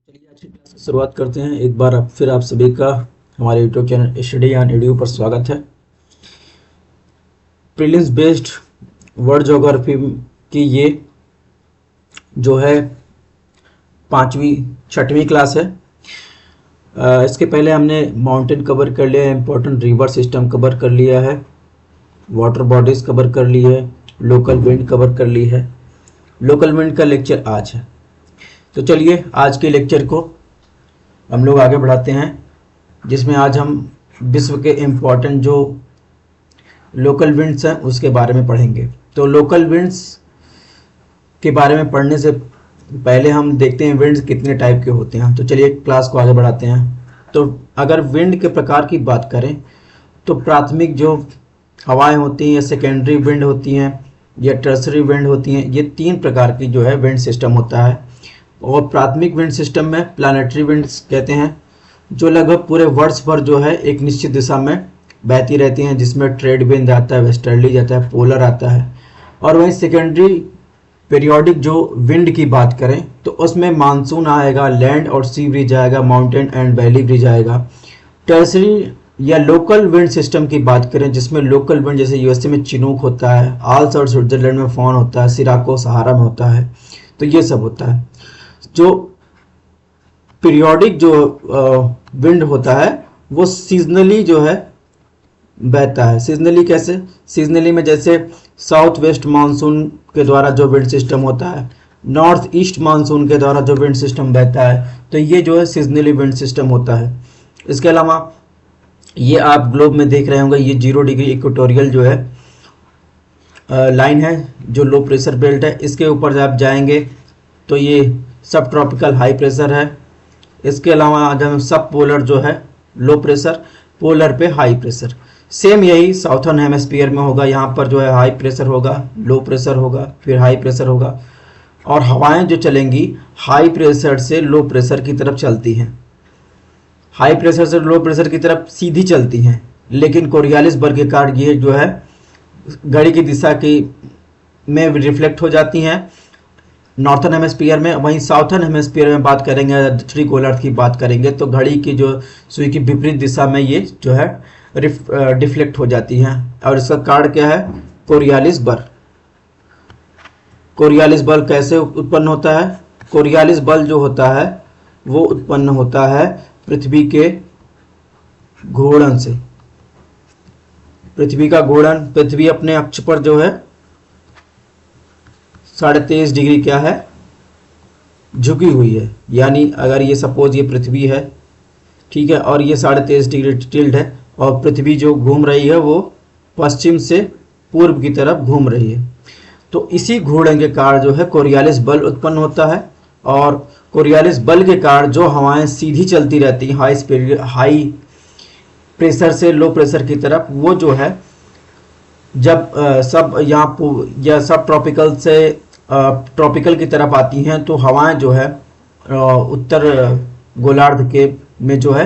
चलिए आज की क्लास की शुरुआत करते हैं। एक बार फिर आप सभी का हमारे YouTube channel study on edu पर स्वागत है। प्रीलिम्स बेस्ड वर्ल्ड ज्योग्राफी की ये जो है छठवीं क्लास है। इसके पहले हमने माउंटेन कवर कर लिया है, इम्पोर्टेंट रिवर सिस्टम कवर कर लिया है, वाटर बॉडीज कवर कर ली है, लोकल विंड कवर कर ली है। लोकल विंड का लेक्चर आज है, तो चलिए आज के लेक्चर को हम लोग आगे बढ़ाते हैं, जिसमें आज हम विश्व के इम्पोर्टेंट जो लोकल विंड्स हैं उसके बारे में पढ़ेंगे। तो लोकल विंड्स के बारे में पढ़ने से पहले हम देखते हैं विंड्स कितने टाइप के होते हैं। तो चलिए क्लास को आगे बढ़ाते हैं। तो अगर विंड के प्रकार की बात करें तो प्राथमिक जो हवाएं होती हैं या सेकेंडरी विंड होती हैं या टर्सरी विंड होती हैं, ये तीन प्रकार की जो है विंड सिस्टम होता है। और प्राथमिक विंड सिस्टम में प्लानिटरी विंड्स कहते हैं, जो लगभग पूरे वर्ष भर जो है एक निश्चित दिशा में बहती रहती हैं, जिसमें ट्रेड विंड आता है, वेस्टर्ली आता है, पोलर आता है। और वहीं सेकेंडरी पीरियोडिक जो विंड की बात करें तो उसमें मानसून आएगा, लैंड और सी ब्रीज आएगा, माउंटेन एंड वैली ब्रीज आएगा। टर्सरी या लोकल विंड सिस्टम की बात करें जिसमें लोकल विंड जैसे यूएसए में चिनूक होता है, आल्स और स्विट्जरलैंड में फॉन होता है, सिराको सहारा में होता है, तो ये सब होता है। जो पीरियोडिक जो विंड होता है वो सीजनली जो है बहता है। सीजनली कैसे? सीजनली में जैसे साउथ वेस्ट मानसून के द्वारा जो विंड सिस्टम होता है, नॉर्थ ईस्ट मानसून के द्वारा जो विंड सिस्टम बहता है, तो ये जो है सीजनली विंड सिस्टम होता है। इसके अलावा ये आप ग्लोब में देख रहे होंगे, ये 0 डिग्री इक्वेटोरियल जो है लाइन है, जो लो प्रेशर बेल्ट है। इसके ऊपर जब आप जाएंगे तो ये सब ट्रॉपिकल हाई प्रेशर है। इसके अलावा जब सब पोलर जो है लो प्रेशर, पोलर पे हाई प्रेशर। सेम यही साउथर्न हेमिस्फीयर में होगा, यहाँ पर जो है हाई प्रेशर होगा, लो प्रेशर होगा, फिर हाई प्रेशर होगा। और हवाएं जो चलेंगी हाई प्रेशर से लो प्रेशर की तरफ चलती हैं, हाई प्रेशर से लो प्रेशर की तरफ सीधी चलती हैं, लेकिन कोरियालिस बल के कारण ये जो है घड़ी की दिशा की में रिफ्लेक्ट हो जाती हैं नॉर्थर्न हेमिस्फीयर में। वहीं साउथर्न हेमिस्फीयर में बात करेंगे, दक्षिणी गोलार्ध की बात करेंगे, तो घड़ी की जो सुई की विपरीत दिशा में ये जो है डिफ्लेक्ट हो जाती हैं। और इसका कारण क्या है? कोरियालिस बल। कोरियालिस बल कैसे उत्पन्न होता है? कोरियालिस बल जो होता है वो उत्पन्न होता है पृथ्वी के घूर्णन से। पृथ्वी का घूर्णन, पृथ्वी अपने अक्ष पर जो है 23.5 डिग्री क्या है? झुकी हुई है। यानी अगर ये सपोज ये पृथ्वी है, ठीक है, और ये 23.5 डिग्री टिल्ट है, और पृथ्वी जो घूम रही है वो पश्चिम से पूर्व की तरफ घूम रही है, तो इसी घूर्णन के कारण जो है कोरियालिस बल उत्पन्न होता है। और कोरियालिस बल के कारण जो हवाएं सीधी चलती रहती हैं हाई प्रेशर से लो प्रेशर की तरफ, वो जो है जब सब यहाँ या सब ट्रॉपिकल से ट्रॉपिकल की तरफ आती हैं, तो हवाएं जो है उत्तर गोलार्ध के में जो है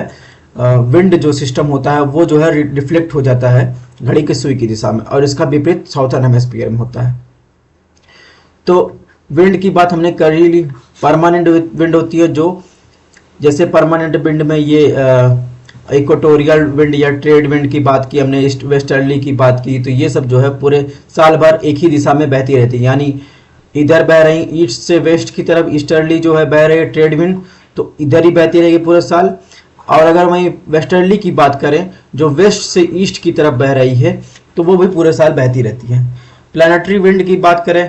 विंड जो सिस्टम होता है वो जो है रिफ्लेक्ट हो जाता है घड़ी की सुई की दिशा में, और इसका विपरीत साउथर्न हेमिस्फीयर में होता है। तो विंड की बात हमने कर ही ली। परमानेंट विंड होती है, जो जैसे परमानेंट विंड में ये इक्वेटोरियल विंड या ट्रेड विंड की बात की हमने, ईस्ट वेस्टर्ली की बात की, तो ये सब जो है पूरे साल भर एक ही दिशा में बहती रहती है। यानी इधर बह रही ईस्ट से वेस्ट की तरफ, ईस्टर्ली जो है बह रही है ट्रेड विंड, तो इधर ही बहती रहेगी पूरे साल। और अगर वहीं वेस्टर्ली की बात करें जो वेस्ट से ईस्ट की तरफ बह रही है, तो वो भी पूरे साल बहती रहती है। प्लानिटरी विंड की बात करें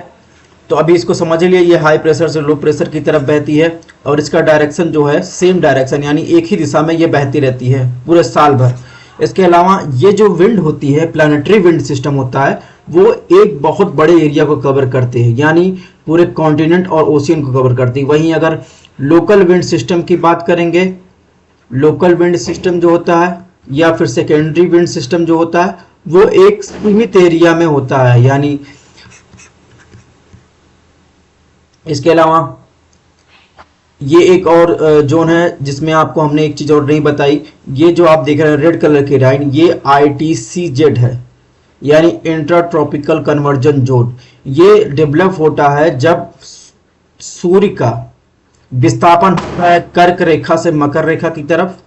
तो अभी इसको समझ लिया, ये हाई प्रेशर से लो प्रेशर की तरफ बहती है, और इसका डायरेक्शन जो है सेम डायरेक्शन, यानी एक ही दिशा में ये बहती रहती है पूरे साल भर। इसके अलावा ये जो विंड होती है, प्लानिटरी विंड सिस्टम होता है, वो एक बहुत बड़े एरिया को कवर करते हैं, यानी पूरे कॉन्टिनेंट और ओशियन को कवर करती है। वहीं अगर लोकल विंड सिस्टम की बात करेंगे, लोकल विंड सिस्टम जो होता है या फिर सेकेंडरी विंड सिस्टम जो होता है वो एक सीमित एरिया में होता है। यानी इसके अलावा ये एक और जोन है जिसमें आपको हमने एक चीज और नहीं बताई, ये जो आप देख रहे हैं रेड कलर की लाइन, ये ITCZ है, यानी इंटर ट्रॉपिकल कन्वर्जन जोन। ये डेवलप होता है जब सूर्य का विस्थापन होता है कर्क रेखा से मकर रेखा की तरफ,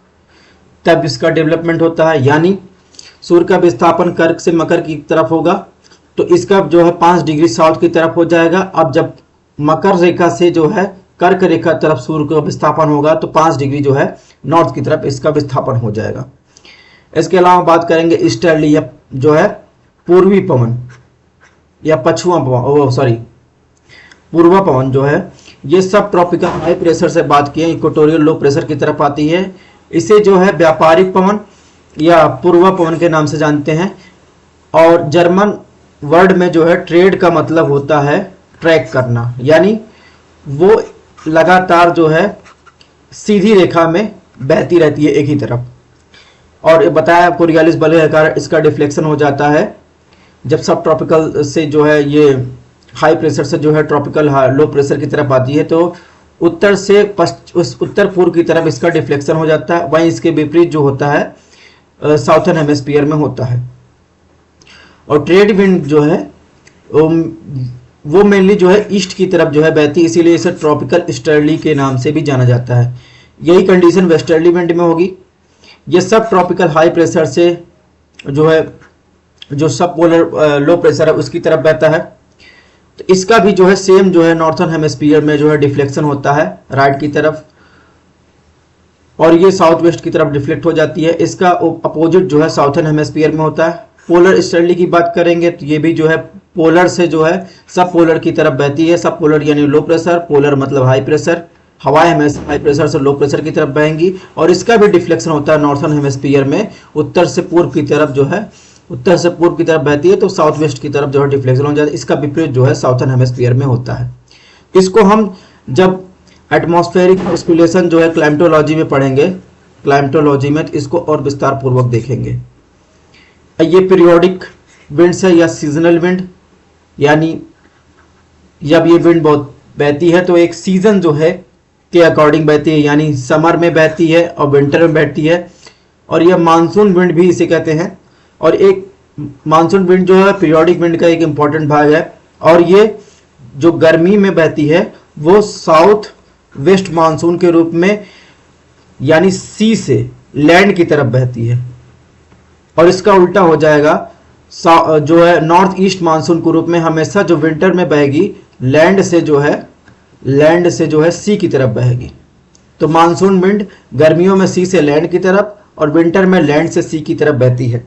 तब इसका डेवलपमेंट होता है। यानी सूर्य का विस्थापन कर्क से मकर की तरफ होगा तो इसका जो है 5 डिग्री साउथ की तरफ हो जाएगा। अब जब मकर रेखा से जो है कर्क रेखा तरफ सूर्य का विस्थापन होगा तो 5 डिग्री जो है नॉर्थ की तरफ इसका विस्थापन हो जाएगा। इसके अलावा बात करेंगे ईस्टर्ली या जो है पूर्वी पवन या पछुआ पवन, पूर्वा पवन जो है, ये सब ट्रॉपिकल हाई प्रेशर से बात किए इक्वेटोरियल लो प्रेशर की तरफ आती है। इसे जो है व्यापारिक पवन या पूर्वा पवन के नाम से जानते हैं। और जर्मन वर्ड में जो है ट्रेड का मतलब होता है ट्रैक करना, यानी वो लगातार जो है सीधी रेखा में बहती रहती है एक ही तरफ। और ये बताया आपको कोरियालिस बल के कारण इसका डिफ्लेक्शन हो जाता है। जब सब ट्रॉपिकल से जो है ये हाई प्रेशर से जो है ट्रॉपिकल लो प्रेशर की तरफ आती है तो उत्तर से उत्तर पूर्व की तरफ इसका डिफ्लेक्शन हो जाता है। वहीं इसके विपरीत जो होता है साउथर्न हेमिस्फीयर में होता है। और ट्रेड विंड जो है वो मेनली जो है ईस्ट की तरफ जो है बहती, इसीलिए इसे ट्रॉपिकल ईस्टर्ली के नाम से भी जाना जाता है। यही कंडीशन वेस्टर्ली विंड में होगी। ये सब ट्रॉपिकल हाई प्रेशर से जो है जो सब पोलर लो प्रेशर है उसकी तरफ बहता है। तो इसका भी जो है सेम जो है नॉर्थर्न हेमिस्फीयर में जो है डिफ्लेक्शन होता है राइट की तरफ, और ये साउथ वेस्ट की तरफ डिफ्लेक्ट हो जाती है। इसका अपोजिट जो है साउथर्न हेमिस्फीयर में होता है। पोलर ईस्टर्ली की बात करेंगे तो ये भी जो है पोलर से जो है सब पोलर की तरफ बहती है। सब पोलर यानी लो प्रेशर, पोलर मतलब हाई प्रेशर, हवाएं हमेशा हाई प्रेशर से लो प्रेशर की तरफ बहेंगी। और इसका भी डिफ्लेक्शन होता है नॉर्थर्न हेमिस्फीयर में, उत्तर से पूर्व की तरफ जो है उत्तर से पूर्व की तरफ बहती है तो साउथ वेस्ट की तरफ जो है डिफ्लेक्शन हो जाता है। इसका विपरीत जो है साउथर्न हेमिस्फीयर में होता है। इसको हम जब एटमॉस्फेरिक ऑस्किलेशन जो है क्लाइमेटोलॉजी में पढ़ेंगे, क्लाइमेटोलॉजी में, तो इसको और विस्तार पूर्वक देखेंगे। ये पीरियोडिक विंड्स है या सीजनल विंड, यानी जब ये विंड बहुत बहती है तो एक सीजन जो है के अकॉर्डिंग बहती है, यानी समर में बहती है और विंटर में बहती है। और यह मानसून विंड भी इसे कहते हैं। और एक मानसून विंड जो है पीरियोडिक विंड का एक इंपॉर्टेंट भाग है। और ये जो गर्मी में बहती है वो साउथ वेस्ट मानसून के रूप में, यानी सी से लैंड की तरफ बहती है। और इसका उल्टा हो जाएगा, जो है नॉर्थ ईस्ट मानसून के रूप में हमेशा जो विंटर में बहेगी लैंड से जो है सी की तरफ बहेगी। तो मानसून विंड गर्मियों में सी से लैंड की तरफ और विंटर में लैंड से सी की तरफ बहती है।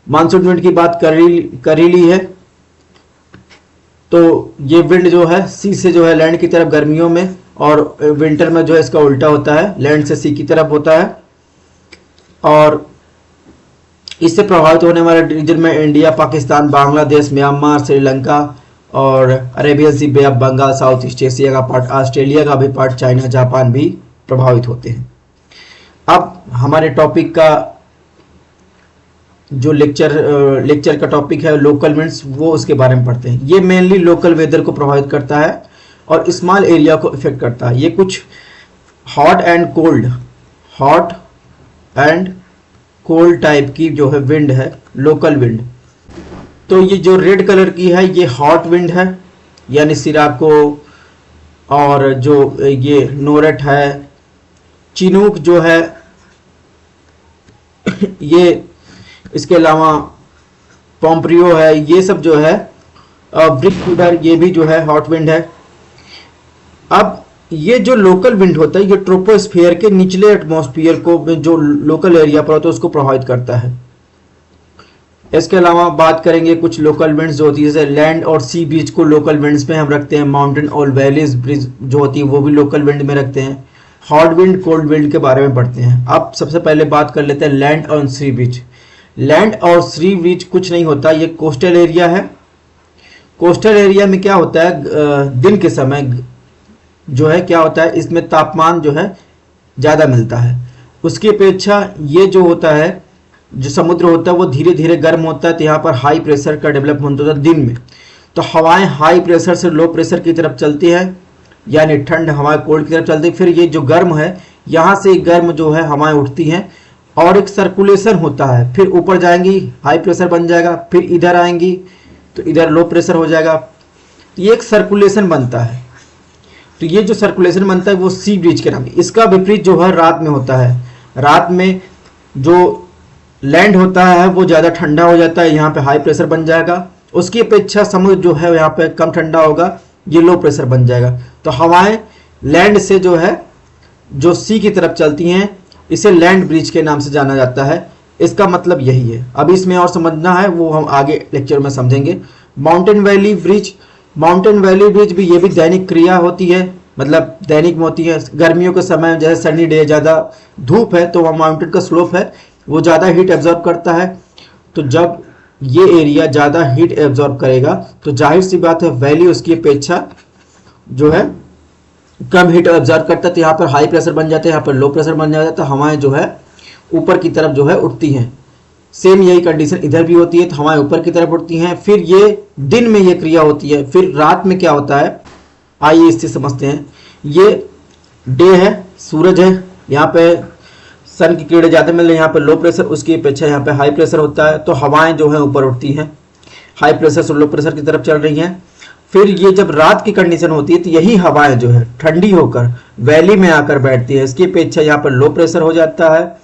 मानसून विंड की बात कर ही ली है। तो ये विंड जो है सी से जो है लैंड की तरफ गर्मियों में, और विंटर में जो है इसका उल्टा होता है, लैंड से सी की तरफ होता है। और इससे प्रभावित होने वाले रीजन में इंडिया, पाकिस्तान, बांग्लादेश, म्यांमार, श्रीलंका और Arabian sea bay of Bengal, south east Asia का पार्ट, ऑस्ट्रेलिया का भी पार्ट, चाइना, जापान भी प्रभावित होते हैं। अब हमारे टॉपिक का जो लेक्चर का टॉपिक है लोकल विंड्स, वो उसके बारे में पढ़ते हैं। ये मेनली लोकल वेदर को प्रभावित करता है और स्मॉल एरिया को इफेक्ट करता है। ये कुछ हॉट एंड कोल्ड टाइप की जो है विंड है, लोकल विंड। तो ये जो रेड कलर की है ये हॉट विंड है, यानी सिराको, और जो ये नोरेट है, चिनूक जो है ये, इसके अलावा पॉम्प्रियो है, ये सब जो है ब्रिक, ये भी जो है हॉट विंड है। अब ये जो लोकल विंड होता है ये ट्रोपोस्फीयर के निचले एटमॉस्फेयर को, जो लोकल एरिया पर होता है उसको प्रभावित करता है। इसके अलावा बात करेंगे कुछ लोकल विंड्स जो होती है, जैसे लैंड और सी बीच को लोकल विंड्स में हम रखते हैं। माउंटेन और वैलीज ब्रिज जो होती है वो भी लोकल विंड में रखते हैं। हॉट विंड, कोल्ड विंड के बारे में पढ़ते हैं। अब सबसे पहले बात कर लेते हैं लैंड और सी बीच। लैंड और सी बीच कुछ नहीं होता, ये कोस्टल एरिया है। कोस्टल एरिया में क्या होता है, दिन के समय जो है क्या होता है, इसमें तापमान जो है ज़्यादा मिलता है। उसकी अपेक्षा ये जो होता है, जो समुद्र होता है वो धीरे धीरे गर्म होता है, तो यहाँ पर हाई प्रेशर का डेवलपमेंट होता है दिन में। तो हवाएं हाई प्रेशर से लो प्रेशर की तरफ चलती है, यानी ठंड हवाएं कोल्ड की तरफ चलती है। फिर ये जो गर्म है, यहाँ से गर्म जो है हवाएं उठती हैं और एक सर्कुलेशन होता है, फिर ऊपर जाएंगी हाई प्रेशर बन जाएगा, फिर इधर आएंगी तो इधर लो प्रेशर हो जाएगा। ये एक सर्कुलेशन बनता है। तो ये जो सर्कुलेशन बनता है वो सी ब्रिज के नाम। इसका विपरीत जो है रात में होता है। रात में जो लैंड होता है वो ज़्यादा ठंडा हो जाता है, यहाँ पे हाई प्रेशर बन जाएगा। उसकी अपेक्षा समुद्र जो है यहाँ पे कम ठंडा होगा, ये लो प्रेशर बन जाएगा। तो हवाएं लैंड से जो है जो सी की तरफ चलती हैं, इसे लैंड ब्रिज के नाम से जाना जाता है। इसका मतलब यही है। अब इसमें और समझना है वो हम आगे लेक्चर में समझेंगे। Mountain valley bridge, mountain valley bridge भी ये भी दैनिक क्रिया होती है, मतलब दैनिक में होती है। गर्मियों के समय जैसे सनी डे, ज़्यादा धूप है तो वह माउंटेन का स्लोप है वो ज़्यादा हीट एब्जॉर्ब करता है। तो जब ये एरिया ज़्यादा हीट एब्जॉर्ब करेगा तो जाहिर सी बात है वैली उसकी अपेक्षा जो है कम हीट एब्जॉर्ब करता है। तो यहाँ पर हाई प्रेशर बन जाता है, यहाँ पर लो प्रेशर बन जाता है, तो हवाएं जो है ऊपर की तरफ जो है उठती हैं। सेम यही कंडीशन इधर भी होती है, तो हवाएं ऊपर की तरफ उठती हैं। फिर ये दिन में ये क्रिया होती है। फिर रात में क्या होता है, आइए इससे समझते हैं। ये डे है, सूरज है, यहाँ पे सन की किरणें ज़्यादा मिल रही है, यहाँ पे लो प्रेशर, उसकी अपेक्षा यहाँ पे हाई प्रेशर होता है। तो हवाएं जो है ऊपर उठती हैं, हाई प्रेशर से लो प्रेशर की तरफ चल रही हैं। फिर ये जब रात की कंडीशन होती है तो यही हवाएं जो है ठंडी होकर वैली में आकर बैठती है। इसकी अपेक्षा यहाँ पर लो प्रेशर हो जाता है।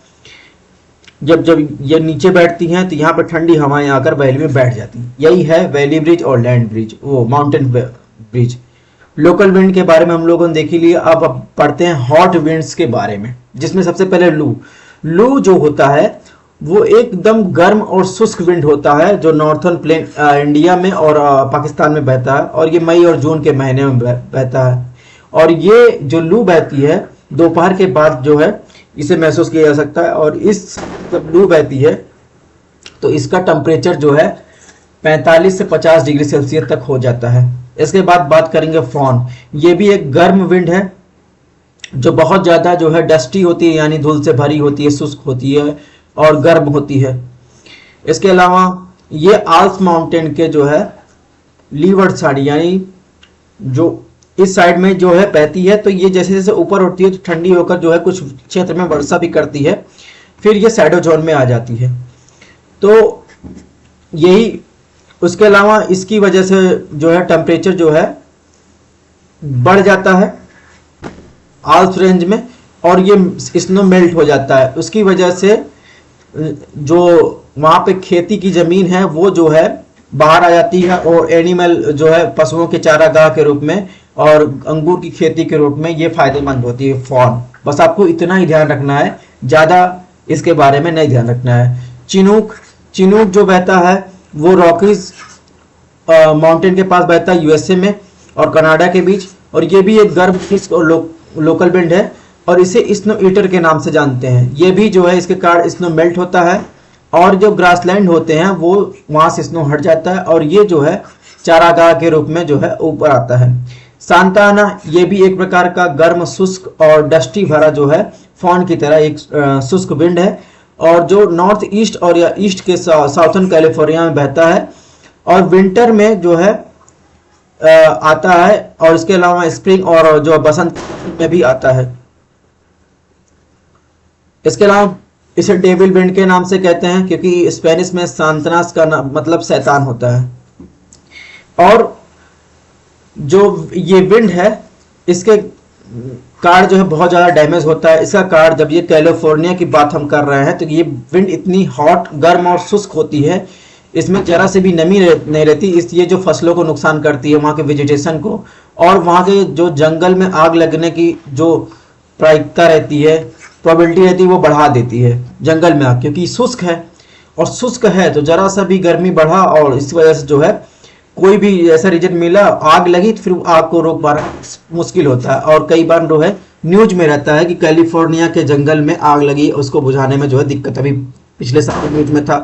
जब ये नीचे बैठती हैं तो यहाँ पर ठंडी हवाएं आकर वैली में बैठ जाती हैं। यही है वैली ब्रिज और लैंड ब्रिज, वो माउंटेन ब्रिज। लोकल विंड के बारे में हम लोगों ने देख ही लिया। अब पढ़ते हैं हॉट विंड्स के बारे में, जिसमें सबसे पहले लू। लू जो होता है वो एकदम गर्म और शुष्क विंड होता है जो नॉर्थर्न प्लेन इंडिया में और पाकिस्तान में बहता है, और ये मई और जून के महीने में बहता है। और ये जो लू बहती है दोपहर के बाद जो है इसे महसूस किया जा सकता है। और इस जब लू बहती है तो इसका टेम्परेचर जो है 45 से 50 डिग्री सेल्सियस तक हो जाता है। इसके बाद बात करेंगे फॉन। ये भी एक गर्म विंड है जो बहुत ज़्यादा जो है डस्टी होती है, यानी धूल से भरी होती है, शुष्क होती है और गर्म होती है। इसके अलावा ये आल्प्स माउंटेन के जो है लीवर्ड साइड, यानी जो इस साइड में जो है बहती है, तो ये जैसे जैसे ऊपर उठती है तो ठंडी होकर जो है कुछ क्षेत्र में वर्षा भी करती है, फिर ये शैडो जोन में आ जाती है। तो यही, उसके अलावा इसकी वजह से जो है टेम्परेचर जो है बढ़ जाता है आल्प्स रेंज में, और ये स्नो मेल्ट हो जाता है। उसकी वजह से जो वहाँ पे खेती की ज़मीन है वो जो है बाहर आ जाती है, और एनिमल जो है पशुओं के चारागाह के रूप में और अंगूर की खेती के रूप में ये फायदेमंद होती है फॉन। बस आपको इतना ही ध्यान रखना है, ज़्यादा इसके बारे में नहीं ध्यान रखना है। चिनूक, चिनूक जो बहता है वो रॉकीज माउंटेन के पास बहता है, यूएसए में और कनाडा के बीच, और ये भी एक गर्म शुष्क और लोकल विंड है, और इसे स्नो ईटर के नाम से जानते हैं। ये भी जो है इसके कारण स्नो मेल्ट होता है, और जो ग्रासलैंड होते हैं वो वहाँ से स्नो हट जाता है, और ये जो है चारागाह के रूप में जो है ऊपर आता है। सांता आना, ये भी एक प्रकार का गर्म शुष्क और डस्टी भरा जो है फॉन की तरह एक शुष्क विंड है, और जो नॉर्थ ईस्ट और या ईस्ट के साउथर्न कैलिफोर्निया में बहता है, और विंटर में जो है आता है, और इसके अलावा स्प्रिंग और जो बसंत में भी आता है। इसके अलावा इसे डेविल विंड के नाम से कहते हैं, क्योंकि स्पेनिश में सांतनास का मतलब शैतान होता है। और जो ये विंड है इसके कार जो है बहुत ज़्यादा डैमेज होता है। इसका कार, जब ये कैलिफोर्निया की बात हम कर रहे हैं तो ये विंड इतनी हॉट, गर्म और शुष्क होती है, इसमें जरा से भी नमी नहीं रहती, इसलिए जो फसलों को नुकसान करती है, वहाँ के वेजिटेशन को, और वहाँ के जो जंगल में आग लगने की जो प्रायिकता रहती है, प्रोबेबिलिटी रहती है, वो बढ़ा देती है जंगल में आग, क्योंकि शुष्क है। और शुष्क है तो जरा सा भी गर्मी बढ़ा, और इस वजह से जो है कोई भी ऐसा रीजन मिला, आग लगी तो फिर आग को रोक पाना मुश्किल होता है। और कई बार जो है न्यूज में रहता है कि कैलिफोर्निया के जंगल में आग लगी, उसको बुझाने में जो है दिक्कत, अभी पिछले साल न्यूज में था।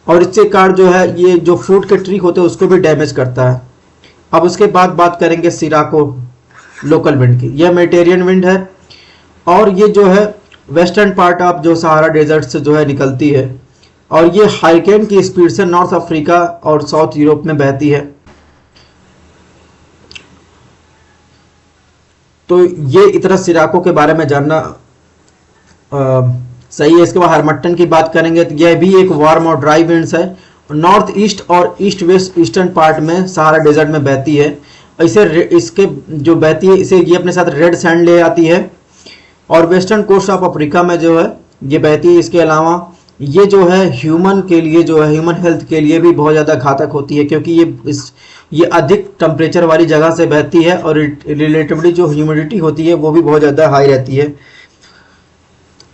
और इससे कार जो है ये जो फ्रूट के ट्री होते हैं उसको भी डैमेज करता है। अब उसके बाद बात करेंगे सिराको लोकल विंड की। यह मेडिटेरियन विंड है, और ये जो है वेस्टर्न पार्ट ऑफ जो सहारा डेजर्ट से जो है निकलती है, और ये हारिकेन की स्पीड से नॉर्थ अफ्रीका और साउथ यूरोप में बहती है। तो ये इतना सिराको के बारे में जानना सही है। इसके बाद हरमट्टन की बात करेंगे तो यह भी एक वार्म और ड्राई विंड्स है, नॉर्थ ईस्ट और ईस्ट वेस्ट ईस्टर्न पार्ट में सहारा डेजर्ट में बहती है। इसके जो बहती है इसे ये अपने साथ रेड सैंड ले आती है, और वेस्टर्न कोस्ट ऑफ अफ्रीका में जो है ये बहती है। इसके अलावा ये जो है ह्यूमन के लिए जो है ह्यूमन हेल्थ के लिए भी बहुत ज़्यादा घातक होती है, क्योंकि ये अधिक टेम्परेचर वाली जगह से बहती है और रिलेटिवली जो ह्यूमिडिटी होती है वो भी बहुत ज़्यादा हाई रहती है।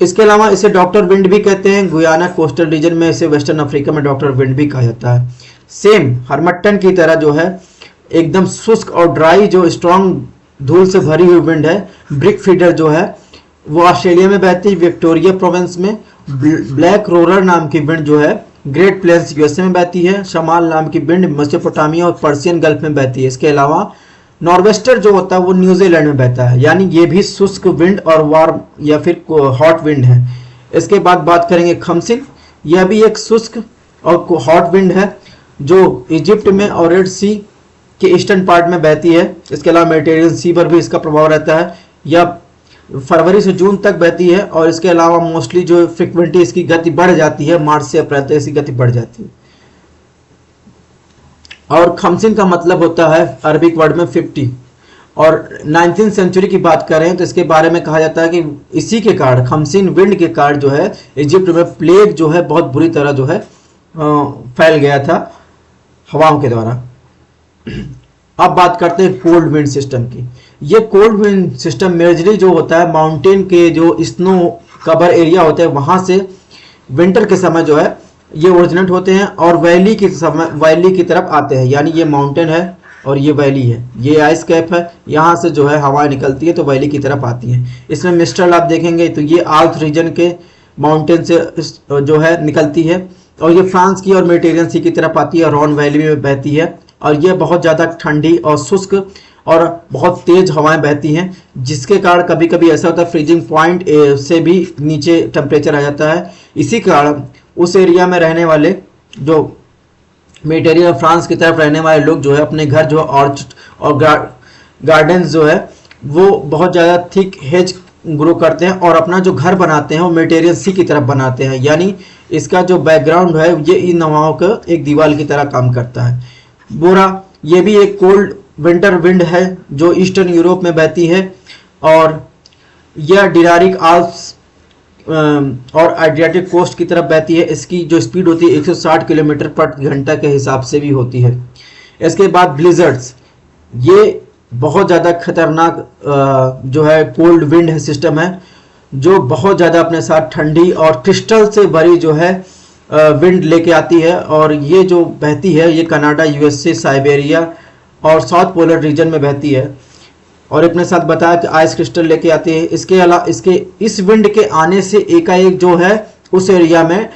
इसके अलावा इसे डॉक्टर विंड भी कहते हैं। गुयाना कोस्टल रीजन में इसे वेस्टर्न अफ्रीका में डॉक्टर विंड भी कहा जाता है। सेम हरमट्टन की तरह जो है एकदम शुष्क और ड्राई जो स्ट्रॉन्ग धूल से भरी हुई विंड है, ब्रिक फीडर जो है वो ऑस्ट्रेलिया में बहती है, विक्टोरिया प्रोविंस में। ब्लैक रोलर नाम की विंड जो है ग्रेट प्लेन्स यूएसए में बहती है। शमाल नाम की विंड मेसोपोटामिया और पर्शियन गल्फ में बहती है। इसके अलावा नॉर्वेस्टर जो होता है वो न्यूजीलैंड में बहता है, यानी ये भी शुष्क विंड और वार्म या फिर हॉट विंड है। इसके बाद बात करेंगे खमसिन। यह भी एक शुष्क और हॉट विंड है जो इजिप्ट में और रेड सी के ईस्टर्न पार्ट में बहती है। इसके अलावा मेडिटेरियन सी पर भी इसका प्रभाव रहता है। यह फरवरी से जून तक बहती है और इसके अलावा मोस्टली जो फ्रिक्वेंटली इसकी गति बढ़ जाती है, मार्च से अप्रैल तक इसकी गति बढ़ जाती है। और खमसिन का मतलब होता है अरबिक वर्ड में 50। और 19th सेंचुरी की बात करें तो इसके बारे में कहा जाता है कि इसी के कारण, खमसिन विंड के कारण जो है इजिप्ट में प्लेग जो है बहुत बुरी तरह जो है फैल गया था हवाओं के द्वारा। अब बात करते हैं कोल्ड विंड सिस्टम की। ये कोल्ड विंड सिस्टम मेजरली जो होता है माउंटेन के जो स्नो कवर एरिया होते हैं वहां से विंटर के समय जो है ये ओरिजिनेट होते हैं और वैली की तरफ आते हैं। यानी ये माउंटेन है और ये वैली है, ये आइस कैप है, यहाँ से जो है हवाएं निकलती है तो वैली की तरफ आती हैं। इसमें मिस्टल आप देखेंगे तो ये आल्प्स रीजन के माउंटेन से जो है निकलती है और ये फ्रांस की और मेडिटेरियन सी की तरफ आती है, रॉन वैली में बहती है और ये बहुत ज़्यादा ठंडी और शुष्क और बहुत तेज हवाएं बहती हैं, जिसके कारण कभी कभी ऐसा होता है फ्रीजिंग पॉइंट से भी नीचे टेम्परेचर आ जाता है। इसी कारण उस एरिया में रहने वाले जो मेडिटेरियन फ्रांस की तरफ रहने वाले लोग जो है अपने घर जो ऑर्चर्ड और गार्डन्स जो है वो बहुत ज़्यादा थिक हेज ग्रो करते हैं और अपना जो घर बनाते हैं वो मेडिटेरियन सी की तरफ बनाते हैं। यानी इसका जो बैकग्राउंड है ये इन हवाओं का एक दीवार की तरह काम करता है। बोरा ये भी एक कोल्ड विंटर विंड है जो ईस्टर्न यूरोप में बहती है और यह डिरारिक आल्प्स और एड्रियाटिक कोस्ट की तरफ बहती है। इसकी जो स्पीड होती है 160 किलोमीटर प्रति घंटा के हिसाब से भी होती है। इसके बाद ब्लिजर्ड्स, ये बहुत ज़्यादा खतरनाक जो है कोल्ड विंड है सिस्टम है जो बहुत ज़्यादा अपने साथ ठंडी और क्रिस्टल से भरी जो है विंड लेके आती है और ये जो बहती है ये कनाडा, यूएसए, साइबेरिया और साउथ पोलर रीजन में बहती है और अपने साथ बताया कि आइस क्रिस्टल लेके आती है। इसके अलावा इस विंड के आने से एकाएक जो है उस एरिया में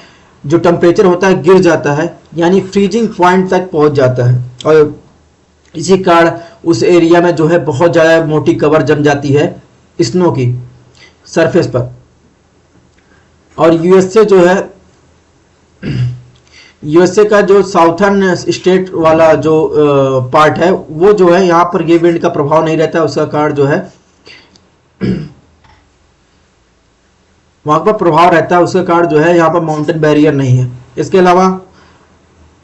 जो टेम्परेचर होता है गिर जाता है, यानी फ्रीजिंग पॉइंट तक पहुंच जाता है और इसी कारण उस एरिया में जो है बहुत ज़्यादा मोटी कवर जम जाती है स्नो की सरफेस पर। और यूएसए जो है, यूएसए का जो साउथर्न स्टेट वाला जो पार्ट है वो जो है यहाँ पर ये विंड का प्रभाव नहीं रहता, उसका कारण जो है वहाँ पर प्रभाव रहता है, उसका कारण जो है यहाँ पर माउंटेन बैरियर नहीं है। इसके अलावा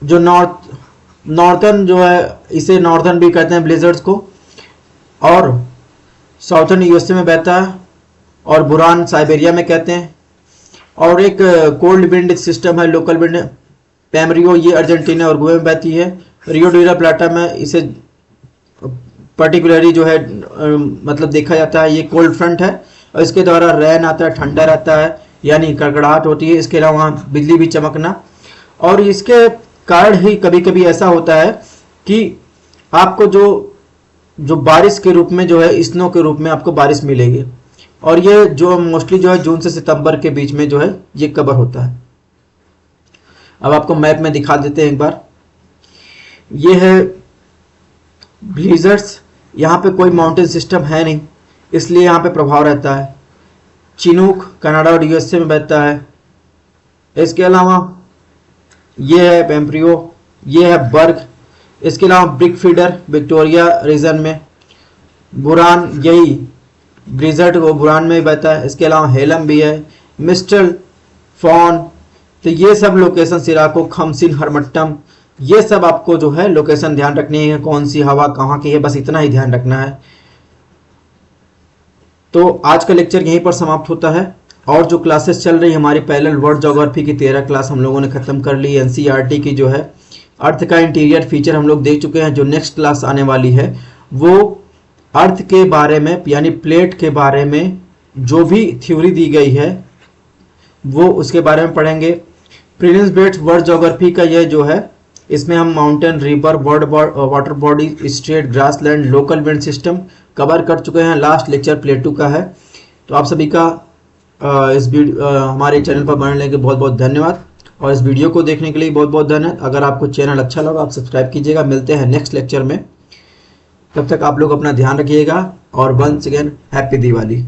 जो नॉर्थर्न जो है इसे नॉर्थर्न भी कहते हैं ब्लिजर्ड्स को, और साउथर्न यूएसए में बहता है और बुरान साइबेरिया में कहते हैं। और एक कोल्ड विंड सिस्टम है लोकल विंड पैमरियो, ये अर्जेंटीना और गोवा में बहती है। रियो डी ला प्लाटा में इसे पर्टिकुलरली जो है मतलब देखा जाता है, ये कोल्ड फ्रंट है और इसके द्वारा रैन आता है, ठंडा रहता है यानी कड़कड़ाहट होती है। इसके अलावा बिजली भी चमकना, और इसके कारण ही कभी कभी ऐसा होता है कि आपको जो बारिश के रूप में जो है स्नो के रूप में आपको बारिश मिलेगी और ये जो मोस्टली जो है जून से सितंबर के बीच में जो है ये कवर होता है। अब आपको मैप में दिखा देते हैं एक बार। ये है ब्लिजर्ड्स, यहाँ पे कोई माउंटेन सिस्टम है नहीं इसलिए यहाँ पे प्रभाव रहता है। चिनूक कनाडा और यूएसए में बहता है। इसके अलावा ये है पैम्प्रियो, ये है बर्ग। इसके अलावा ब्रिक फीडर विक्टोरिया रीजन में। बुरान यही ब्लिजर्ड वो बुरान में बहता है। इसके अलावा हेलम भी है, मिस्टल, फॉन। तो ये सब लोकेशन सिराको, खमसिन, हरमट्टम, ये सब आपको जो है लोकेशन ध्यान रखनी है, कौन सी हवा कहाँ की है, बस इतना ही ध्यान रखना है। तो आज का लेक्चर यहीं पर समाप्त होता है। और जो क्लासेस चल रही है हमारी पैरेलल वर्ल्ड ज्योग्राफी की 13 क्लास हम लोगों ने खत्म कर ली। एनसीईआरटी की जो है अर्थ का इंटीरियर फीचर हम लोग देख चुके हैं। जो नेक्स्ट क्लास आने वाली है वो अर्थ के बारे में यानी प्लेट के बारे में जो भी थ्योरी दी गई है वो उसके बारे में पढ़ेंगे। प्रीलिम्स बेस्ड वर्ल्ड ज्योग्राफी का यह जो है इसमें हम mountain, river, water body, straight, grassland, local wind system cover कर चुके हैं। लास्ट लेक्चर प्लेटू का है। तो आप सभी का इस हमारे चैनल पर बनने के बहुत बहुत धन्यवाद और इस वीडियो को देखने के लिए बहुत बहुत धन्यवाद। अगर आपको चैनल अच्छा लगा आप सब्सक्राइब कीजिएगा। मिलते हैं नेक्स्ट लेक्चर में, तब तक आप लोग अपना ध्यान रखिएगा और वंस अगेन हैप्पी दिवाली।